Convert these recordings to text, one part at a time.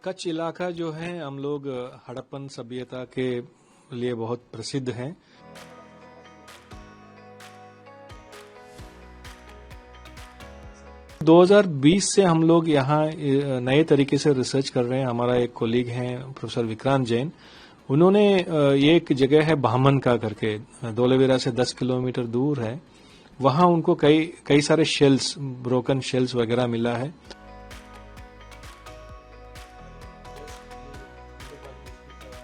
कच्छ इलाका जो है हम लोग हड़प्पन सभ्यता के लिए बहुत प्रसिद्ध हैं। – 2020 से हम लोग यहाँ नए तरीके से रिसर्च कर रहे हैं। हमारा एक कोलीग हैं प्रोफेसर विक्रांत जैन, उन्होंने ये एक जगह है बामन का करके, धोलावीरा से 10 किलोमीटर दूर है। वहाँ उनको कई सारे शेल्स, ब्रोकन शेल्स वगैरह मिला है।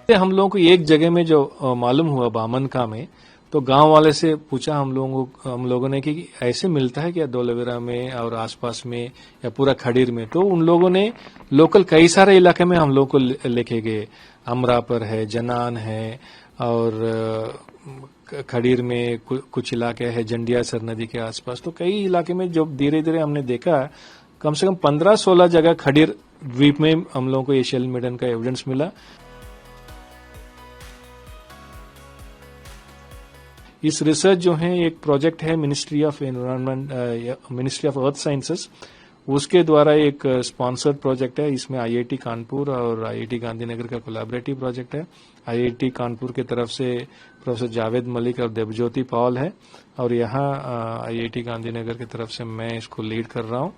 हम लोगों को एक जगह में जो मालूम हुआ बामनका में, तो गांव वाले से पूछा हम लोगों ने कि ऐसे मिलता है क्या धोलावीरा में और आसपास में या पूरा खडीर में। तो उन लोगों ने लोकल कई सारे इलाके में हम लोगों को लेके गए। अमरापर है, जनान है और खडीर में कुछ इलाके है, जंडियासर नदी के आसपास। तो कई इलाके में जो धीरे धीरे हमने देखा, कम से कम 15-16 जगह खडीर द्वीप में हम लोगों को ये शेल मिडन का एविडेंस मिला। इस रिसर्च जो है एक प्रोजेक्ट है ministry of environment, ministry of earth sciences, उसके द्वारा एक स्पॉन्सर्ड प्रोजेक्ट है। इसमें आईआईटी कानपुर और आईआईटी गांधीनगर का कोलैबोरेटिव प्रोजेक्ट है। आईआईटी कानपुर की तरफ से प्रोफेसर जावेद मलिक और देवज्योति पॉल है, और यहाँ आईआईटी गांधीनगर की तरफ से मैं इसको लीड कर रहा हूँ।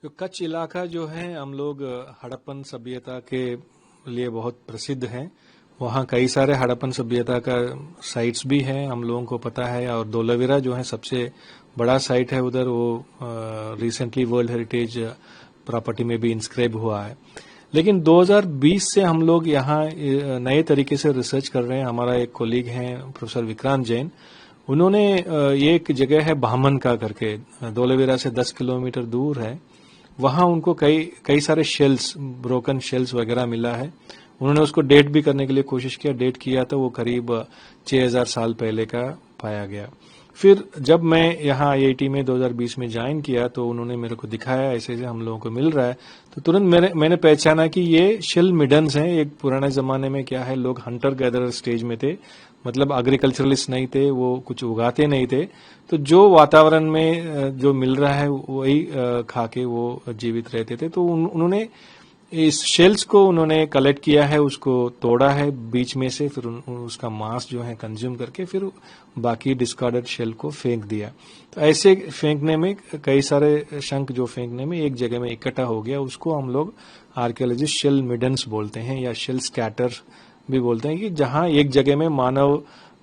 जो कच्छ इलाका जो है हम लोग हड़प्पन सभ्यता के लिए बहुत प्रसिद्ध हैं। वहाँ कई सारे हड़प्पन सभ्यता का साइट्स भी हैं, हम लोगों को पता है। और धोलावीरा जो है सबसे बड़ा साइट है उधर, वो रिसेंटली वर्ल्ड हेरिटेज प्रॉपर्टी में भी इंस्क्राइब हुआ है। लेकिन 2020 से हम लोग यहाँ नए तरीके से रिसर्च कर रहे हैं। हमारा एक कोलीग हैं प्रोफेसर विक्रांत जैन, उन्होंने ये एक जगह है बामन का करके, धोलावीरा से 10 किलोमीटर दूर है। वहाँ उनको कई सारे शेल्स, ब्रोकन शेल्स वगैरह मिला है। उन्होंने उसको डेट भी करने के लिए कोशिश किया, डेट किया तो वो करीब 6000 साल पहले का पाया गया। फिर जब मैं यहाँ आईआईटी में 2020 में ज्वाइन किया, तो उन्होंने मेरे को दिखाया ऐसे ऐसे हम लोगों को मिल रहा है। तो तुरंत मैंने पहचाना कि ये शेल मिडन्स हैं। एक पुराने जमाने में क्या है, लोग हंटर गैदरर स्टेज में थे, मतलब एग्रीकल्चरलिस्ट नहीं थे, वो कुछ उगाते नहीं थे। तो जो वातावरण में जो मिल रहा है वही खा के वो जीवित रहते थे। तो उन्होंने इस शेल्स को उन्होंने कलेक्ट किया है, उसको तोड़ा है बीच में से, फिर उसका मांस जो है कंज्यूम करके फिर बाकी डिस्कार्डेड शेल को फेंक दिया। तो ऐसे फेंकने में कई सारे शंख जो फेंकने में एक जगह में इकट्ठा हो गया, उसको हम लोग आर्कियोलॉजिस्ट शेल मिडन्स बोलते हैं या शेल स्कैटर भी बोलते हैं, कि जहां एक जगह में मानव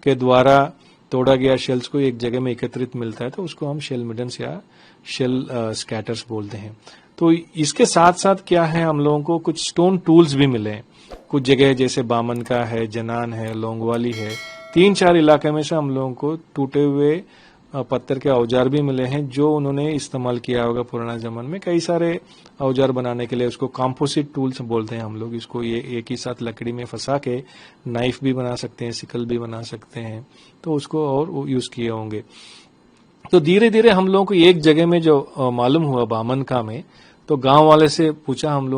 के द्वारा तोड़ा गया शेल्स को एक जगह में एकत्रित मिलता है, तो उसको हम शेल मिडन्स या शेल स्कैटर्स बोलते हैं। तो इसके साथ साथ क्या है, हम लोगों को कुछ स्टोन टूल्स भी मिले हैं। कुछ जगह जैसे बामन का है, जनान है, लोंगवाली है, 3-4 इलाके में से हम लोगों को टूटे हुए पत्थर के औजार भी मिले हैं, जो उन्होंने इस्तेमाल किया होगा पुराने जमाने में कई सारे औजार बनाने के लिए। उसको कॉम्पोजिट टूल्स बोलते हैं हम लोग। इसको ये एक ही साथ लकड़ी में फंसा के नाइफ भी बना सकते हैं, सिकल भी बना सकते हैं, तो उसको और यूज किए होंगे। तो धीरे धीरे हम लोगों को एक जगह में जो मालूम हुआ बामनका में, तो गांव वाले से पूछा हम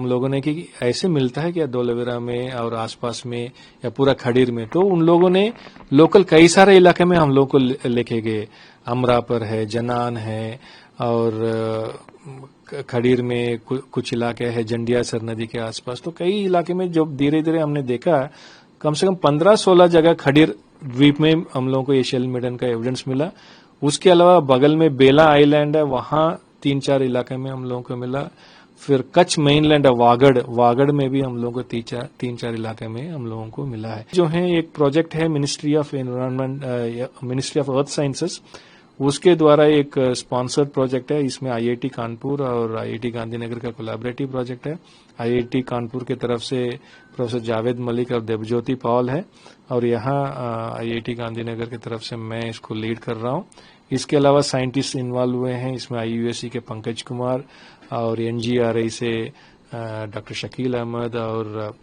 लोगों ने कि ऐसे मिलता है क्या धोलावीरा में और आसपास में या पूरा खडीर में। तो उन लोगों ने लोकल कई सारे इलाके में हम लोगों को लेके गए। अमरापर है, जनान है और खडीर में कुछ इलाके है, जंडियासर नदी के आसपास। तो कई इलाके में जो धीरे धीरे हमने देखा, कम से कम 15-16 जगह खडीर द्वीप में हम लोगों को एशियन मेडन का एविडेंस मिला। उसके अलावा बगल में बेला आइलैंड है, वहां 3-4 इलाके में हम लोगों को मिला। फिर कच्छ मेनलैंड है, वागड़ में भी हम लोगों को 3-4 इलाके में हम लोगों को मिला है। जो है एक प्रोजेक्ट है ministry of environment, ministry of earth sciences, उसके द्वारा एक स्पॉन्सर्ड प्रोजेक्ट है। इसमें आईआईटी कानपुर और आईआईटी गांधीनगर का कोलैबोरेटिव प्रोजेक्ट है। आईआईटी कानपुर की तरफ से प्रोफेसर जावेद मलिक और देवज्योति पॉल है, और यहाँ आईआईटी गांधीनगर की तरफ से मैं इसको लीड कर रहा हूँ। इसके अलावा साइंटिस्ट इन्वॉल्व हुए हैं इसमें, आईयूएससी के पंकज कुमार और एनजीआरआई से डॉक्टर शकील अहमद और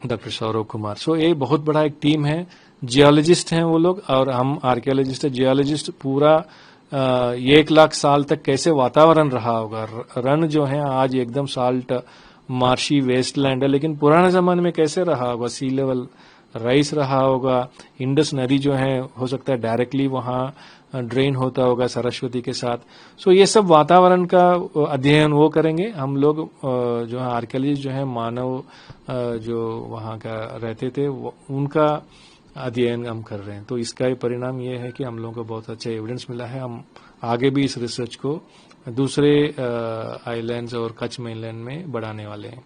डॉक्टर सौरव कुमार। सो ये बहुत बड़ा एक टीम है। जियोलॉजिस्ट हैं वो लोग और हम आर्कियोलॉजिस्ट है। जियोलॉजिस्ट पूरा 1 लाख साल तक कैसे वातावरण रहा होगा, रन जो है आज एकदम साल्ट मार्शी वेस्टलैंड है, लेकिन पुराने जमाने में कैसे रहा होगा, सी लेवल राइस रहा होगा, इंडस नदी जो है हो सकता है डायरेक्टली वहां ड्रेन होता होगा सरस्वती के साथ। सो ये सब वातावरण का अध्ययन वो करेंगे हम लोग। जो है आर्कियोलॉजिस्ट जो है मानव जो वहां का रहते थे उनका अध्ययन हम कर रहे हैं। तो इसका परिणाम ये है कि हम लोगों को बहुत अच्छा एविडेंस मिला है। हम आगे भी इस रिसर्च को दूसरे आइलैंड्स और कच्छ मेनलैंड में बढ़ाने वाले हैं।